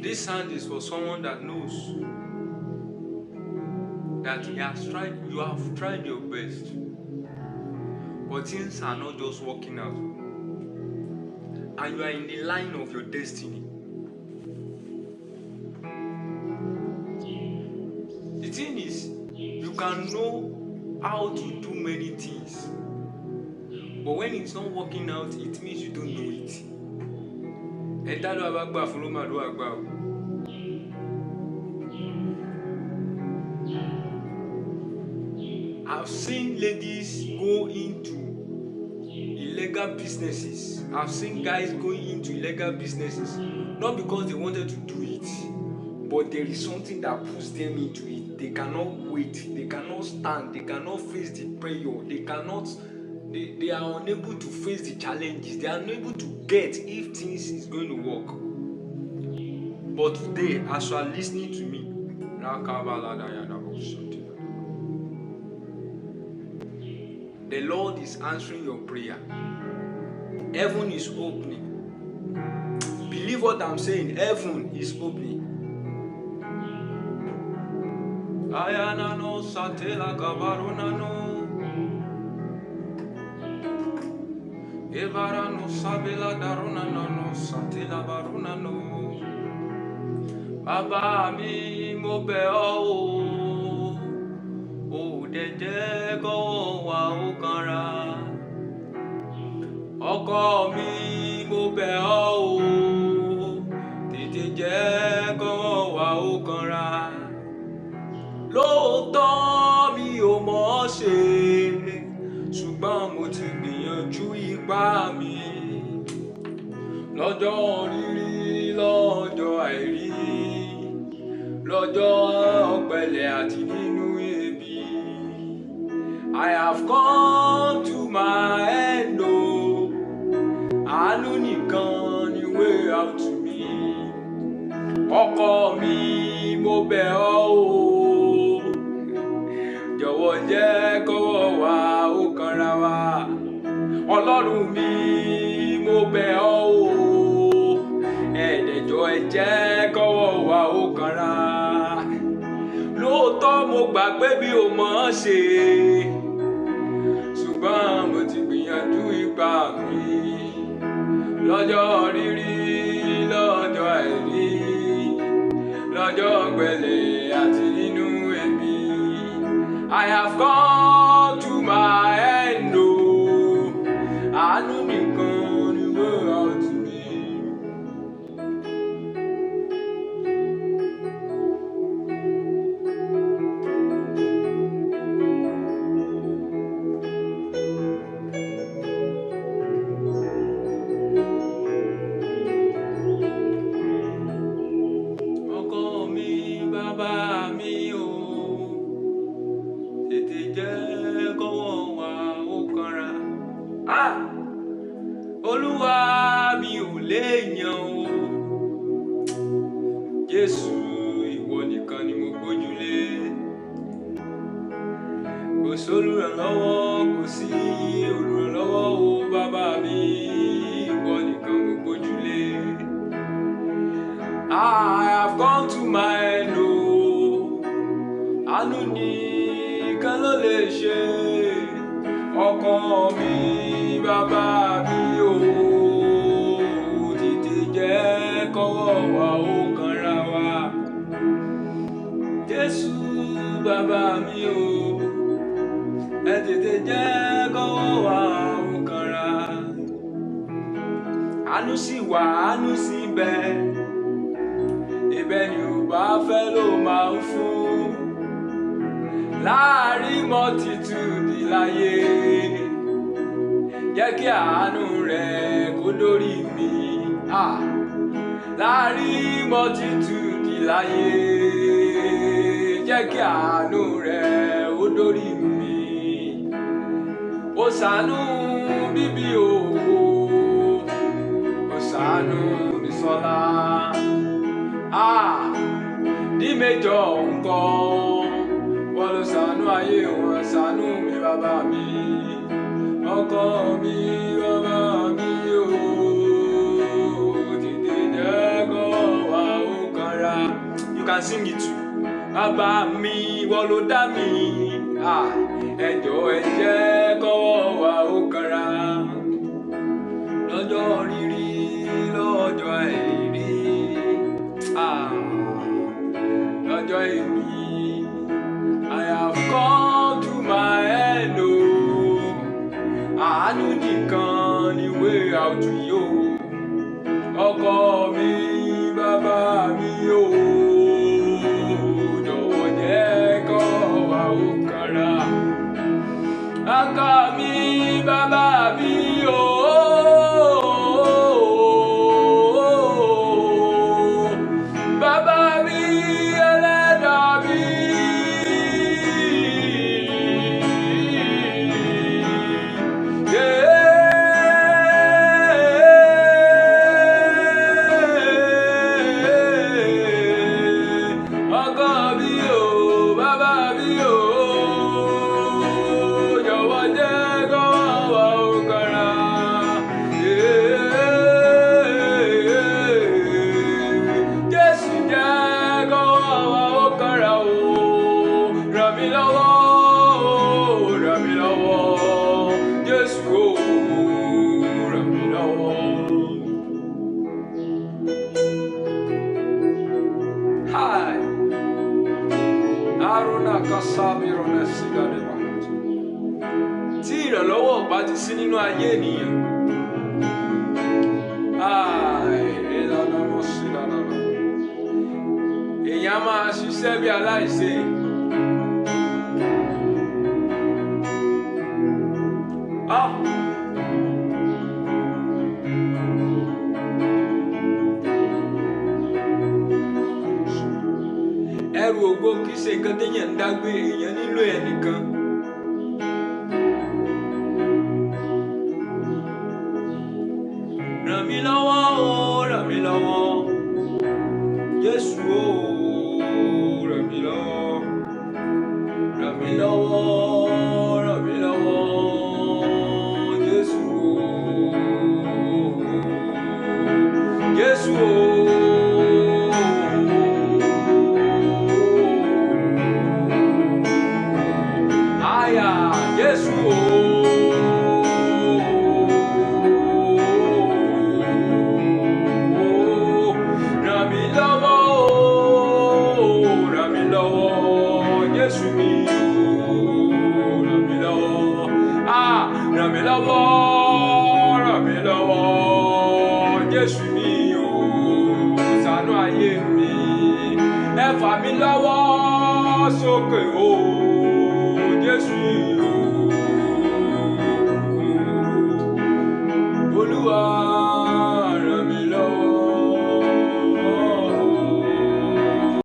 This sound is for someone that knows that you have tried your best, but things are not just working out, and you are in the line of your destiny. The thing is, you can know how to do many things, but when it's not working out, it means you don't know it. I've seen ladies go into illegal businesses. I've seen guys going into illegal businesses, not because they wanted to do it, but there is something that pushes them into it. They cannot wait, they cannot stand, they cannot face the pressure, they are unable to face the challenges, they are unable to get if things is going to work. But today, as you are listening to me, the Lord is answering your prayer. Heaven is opening. Believe what I'm saying. Heaven is opening. Ayana no satela kabaruna no. Evara no sabela daruna no satela baruna no. Baba mi mo be o. O dede go wa o kanra. Ọkọ mi mo bẹ̀ ọ́ o, tètè jẹ́ kọ́wọ́ wa ó kanra. Lóòótọ́ mi ò mọ̀ ọ́ ṣe, ṣùgbọ́n mo ti gbìyànjú ipá mi. Lọ́jọ́ rírí, lọ́jọ́ àìrí, lọ́jọ́ ọ̀pẹ̀lẹ̀ àti nínú ebi. I have come to my end o. Àánú nìkan ni way out to me. Ọkọ mi mo bẹ̀ ọ́ o, jọ̀wọ́ jẹ́ kọ́wọ́ wa ó kanra wa. Ọlọ́run mi mo bẹ̀ ọ́ o, ẹ̀ẹ́dẹ̀jọ́ ẹ jẹ́ kọ́wọ́ wa ó kanra. Lóòótọ́ mo gbà pé bí o mọ̀ ọ́ ṣe, ṣùgbọ́n mo ti gbìyànjú ipá mi. Lọ́jọ́ rírí, lọ́jọ́ àìrí, lọ́jọ́ ọ̀gbẹlẹ̀ àti nínú ebi. I have come to my end o. Àánú nìkan ni way out to me. Olúwa mi ò léèyàn o, Jésù ìwọ nìkan ni mo gbójúlé. Kò sólùrànlọ́wọ́, kò sí olùrànlọ́wọ́ o, bàbá mi ìwọ nìkan mo gbójúlé. I have come to my end o, àánú nìkan ló lè ṣe. Ọkọ mi bàbá mi o, tètè jẹ́ kọ́wọ́ wa ó kanra wa. Jésù bàbá mi o, ẹ tètè jẹ́ kọ́wọ́ wa ó kanra. Àánú sì wà, àánú sì bẹ, ibẹ̀ ni ò bá fẹ́ ló máa ń fún. Láàárín multitude láyé, jẹ́ kí àánú rẹ̀ kó dórí mi. Láàárín multitude láyé, jẹ́ kí àánú rẹ̀ ó dórí mi. Ó ṣàánú bíbí o, ó ṣàánú Bísọ́lá. Ní méjọ nǹkan, wọ́n ló ṣàánú ayé wọn, ṣàánú mi bàbá mi. Ọkọ mi bàbá mi o, tètè jẹ́ kó wá ó can sing it too. Bàbá mi wọ́n ló dá mi, ẹ jọ̀ọ́ ẹ jẹ́ kọ́wọ́ wa ó kanra. Lọ́jọ́ rírí lọ́jọ́ àìrí, lọ́jọ́ èmi. I have come to my end o. Àánú nìkan ni way out yìí o. Ọkọ mi, bàbá mi o. Jọ̀wọ́ jẹ́ kó wa ó kanra. Ọkọ mi, bàbá mi o. Bàbá mi ẹlẹ́dàá mi. Tí ìrànlọ́wọ́ bá ti sí nínú ayé ènìyàn, èèyàn máa ṣiṣẹ́ bí aláìṣe. Ẹrù ògo kìí ṣe nǹkan téèyàn ń dágbé, èèyàn nílò ẹnìkan. Ràn mí lọ́wọ́ o, ràn mí lọ́wọ́, Jésù o, ràn mí lọ́wọ́, ràn mí lọ́wọ́, ràn mí lọ́wọ́, Jésù o, Jésù o. Jésù o. Ràn mí lọ́wọ́ o, ràn mí lọ́wọ́, Jésù mi o, ràn mí lọ́wọ́. Ràn mí lọ́wọ́, ràn mí lọ́wọ́, Jésù mi o, ṣàánú ayé mi. Ẹ fà mí lọ́wọ́ sókè o, Jésù o.